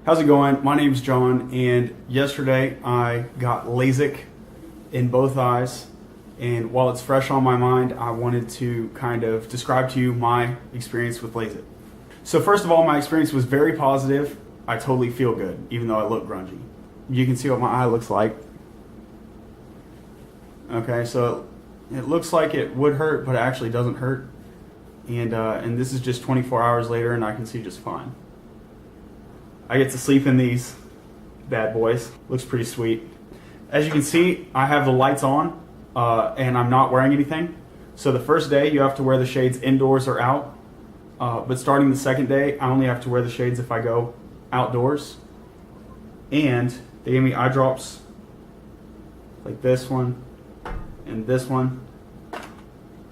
How's it going? My name's John, and yesterday I got LASIK in both eyes. And while it's fresh on my mind, I wanted to kind of describe to you my experience with LASIK. So first of all, my experience was very positive. I totally feel good, even though I look grungy. You can see what my eye looks like. Okay, so it looks like it would hurt, but it actually doesn't hurt. And this is just 24 hours later, and I can see just fine. I get to sleep in these bad boys. Looks pretty sweet. As you can see, I have the lights on, and I'm not wearing anything. So the first day, you have to wear the shades indoors or out. But starting the second day, I only have to wear the shades if I go outdoors. And they gave me eye drops like this one, and this one,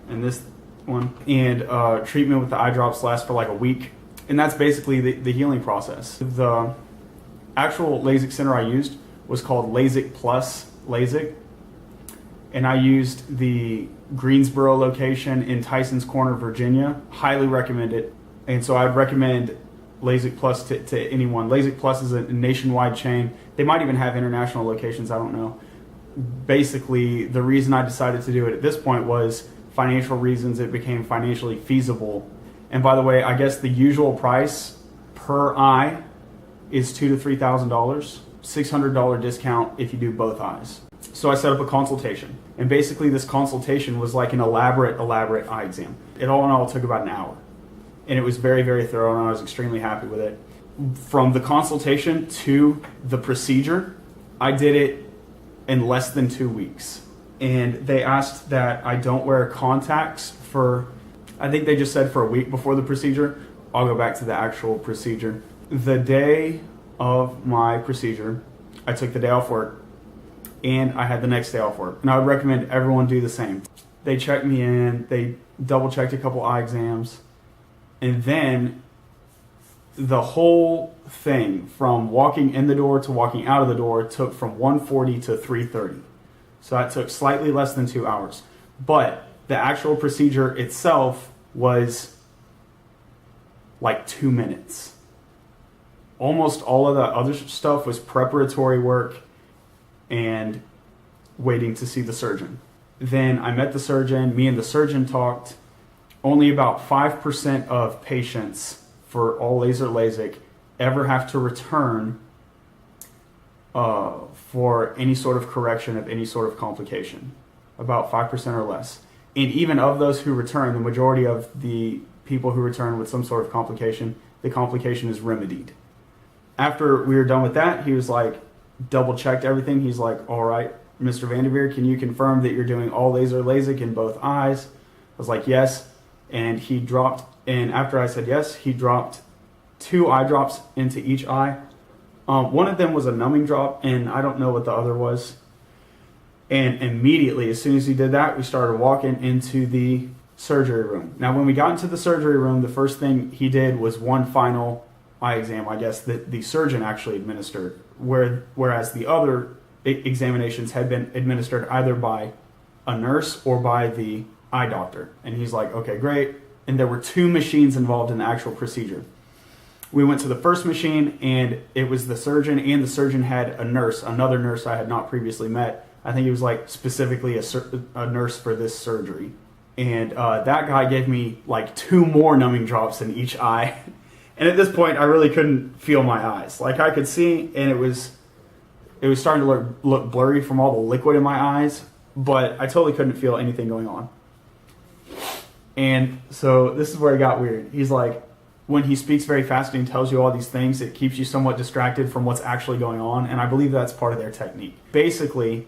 and this one. And treatment with the eye drops lasts for like a week. And that's basically the healing process. The actual LASIK center I used was called Lasik Plus LASIK. And I used the Greensboro location in Tysons Corner, Virginia. Highly recommend it. And so I'd recommend Lasik Plus to anyone. Lasik Plus is a nationwide chain. They might even have international locations, I don't know. Basically, the reason I decided to do it at this point was financial reasons. It became financially feasible. And by the way, I guess the usual price per eye is $2,000 to $3,000, $600 discount if you do both eyes. So I set up a consultation. And basically this consultation was like an elaborate eye exam. It all in all took about an hour. And it was very, very thorough, and I was extremely happy with it. From the consultation to the procedure, I did it in less than 2 weeks. And they asked that I don't wear contacts for, I think they just said for a week before the procedure. I'll go back to the actual procedure. The day of my procedure, I took the day off work, and I had the next day off work. And I would recommend everyone do the same. They checked me in, they double checked a couple eye exams, and then the whole thing from walking in the door to walking out of the door took from 1:40 to 3:30. So that took slightly less than 2 hours. But the actual procedure itself was like 2 minutes. Almost all of the other stuff was preparatory work and waiting to see the surgeon. Then I met the surgeon, me and the surgeon talked. Only about 5% of patients for all laser LASIK ever have to return for any sort of correction of any sort of complication. About 5% or less. And even of those who return, the majority of the people who return with some sort of complication, the complication is remedied. After we were done with that, he was like, double checked everything. He's like, all right, Mr. Vanderveer, can you confirm that you're doing all laser LASIK in both eyes? I was like, yes. And he dropped, and after I said yes, he dropped 2 eye drops into each eye. One of them was a numbing drop, and I don't know what the other was. And immediately, as soon as he did that, we started walking into the surgery room. Now, when we got into the surgery room, the first thing he did was one final eye exam, I guess, that the surgeon actually administered, whereas the other examinations had been administered either by a nurse or by the eye doctor. And he's like, okay, great. And there were 2 machines involved in the actual procedure. We went to the first machine, and it was the surgeon, and the surgeon had a nurse, another nurse I had not previously met. I think he was like specifically a nurse for this surgery. And that guy gave me like 2 more numbing drops in each eye. And at this point, I really couldn't feel my eyes. Like I could see, and it was starting to look blurry from all the liquid in my eyes, but I totally couldn't feel anything going on. And so this is where it got weird. He's like, when he speaks very fast and he tells you all these things, it keeps you somewhat distracted from what's actually going on. And I believe that's part of their technique. Basically,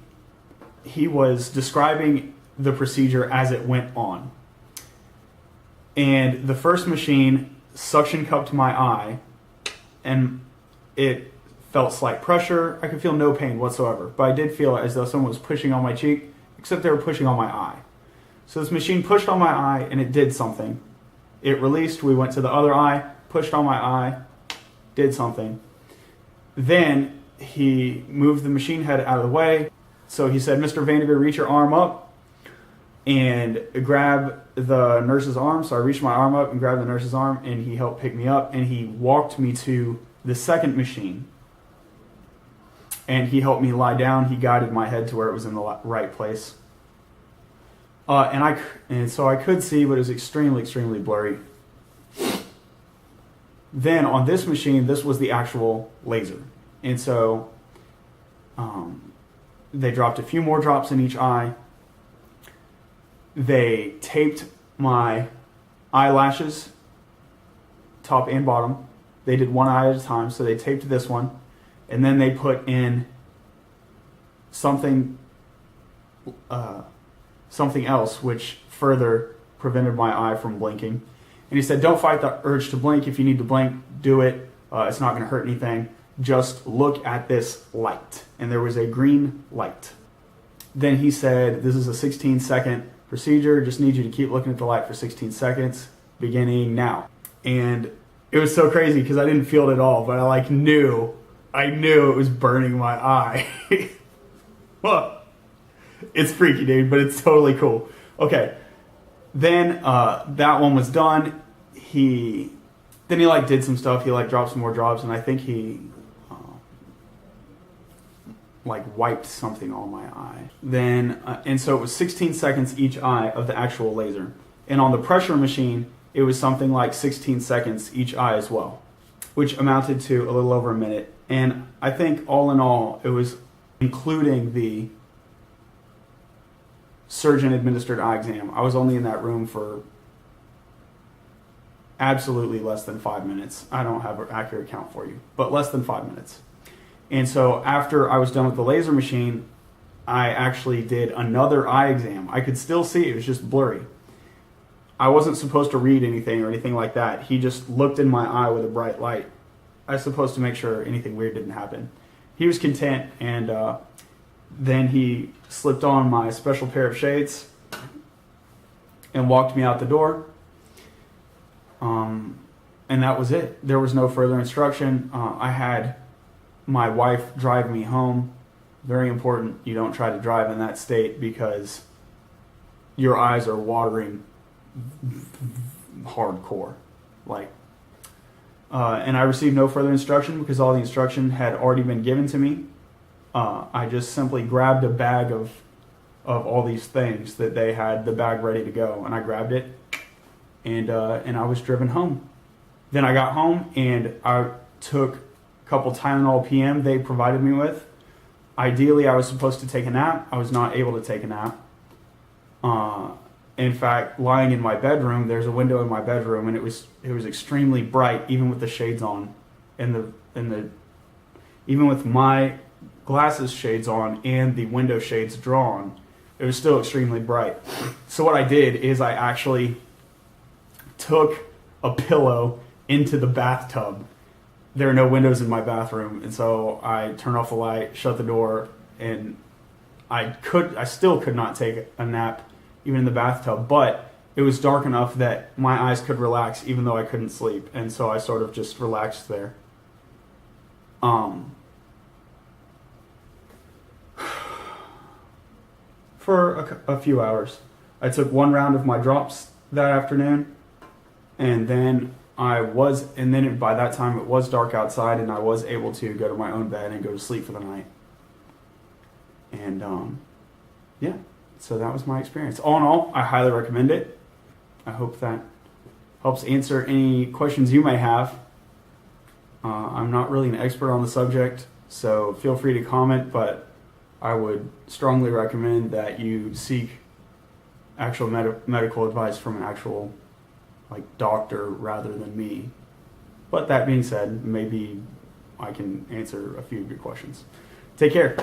he was describing the procedure as it went on. And the first machine suction cupped my eye, and it felt slight pressure. I could feel no pain whatsoever, but I did feel as though someone was pushing on my cheek, except they were pushing on my eye. So this machine pushed on my eye, and it did something. It released, we went to the other eye, pushed on my eye, did something. Then he moved the machine head out of the way. So he said, Mr. Vanderveer, reach your arm up and grab the nurse's arm. So I reached my arm up and grabbed the nurse's arm, and he helped pick me up, and he walked me to the second machine, and he helped me lie down. He guided my head to where it was in the right place. And so I could see, but it was extremely blurry. Then on this machine, this was the actual laser. And so they dropped a few more drops in each eye. They taped my eyelashes, top and bottom. They did one eye at a time, so they taped this one. And then they put in something else, which further prevented my eye from blinking. And he said, don't fight the urge to blink. If you need to blink, do it. It's not going to hurt anything. Just look at this light. And there was a green light. Then he said, this is a 16-second procedure. Just need you to keep looking at the light for 16 seconds, beginning now. And it was so crazy because I didn't feel it at all, but I knew it was burning my eye. Well, it's freaky, dude, but it's totally cool. Okay. Then that one was done. He did some stuff. He dropped some more drops, and I think he wiped something on my eye. Then and so it was 16 seconds each eye of the actual laser. And on the pressure machine, it was something like 16 seconds each eye as well, which amounted to a little over a minute. And I think all in all, it was including the surgeon-administered eye exam. I was only in that room for absolutely less than 5 minutes. I don't have an accurate count for you, but less than 5 minutes. And so after I was done with the laser machine, I actually did another eye exam. I could still see, it was just blurry. I wasn't supposed to read anything or anything like that. He just looked in my eye with a bright light. I was supposed to make sure anything weird didn't happen. He was content, and then he slipped on my special pair of shades and walked me out the door. And that was it. There was no further instruction. I had my wife drive me home. Very important. You don't try to drive in that state because your eyes are watering hardcore. And I received no further instruction because all the instruction had already been given to me. I just simply grabbed a bag of all these things that they had the bag ready to go, and I grabbed it, and I was driven home. Then I got home and I took a couple Tylenol PM they provided me with. Ideally, I was supposed to take a nap. I was not able to take a nap. In fact, lying in my bedroom, there's a window in my bedroom, and it was extremely bright, even with the shades on, and even with my glasses shades on and the window shades drawn, it was still extremely bright. So what I did is I actually took a pillow into the bathtub. There are no windows in my bathroom, and so I turned off the light, shut the door, and I still could not take a nap even in the bathtub, but it was dark enough that my eyes could relax even though I couldn't sleep, and so I sort of just relaxed there. For a few hours. I took one round of my drops that afternoon, and then by that time it was dark outside, and I was able to go to my own bed and go to sleep for the night. And yeah, so that was my experience. All in all, I highly recommend it. I hope that helps answer any questions you may have. I'm not really an expert on the subject, so feel free to comment, but I would strongly recommend that you seek actual medical advice from an actual doctor rather than me. But that being said, maybe I can answer a few good questions. Take care.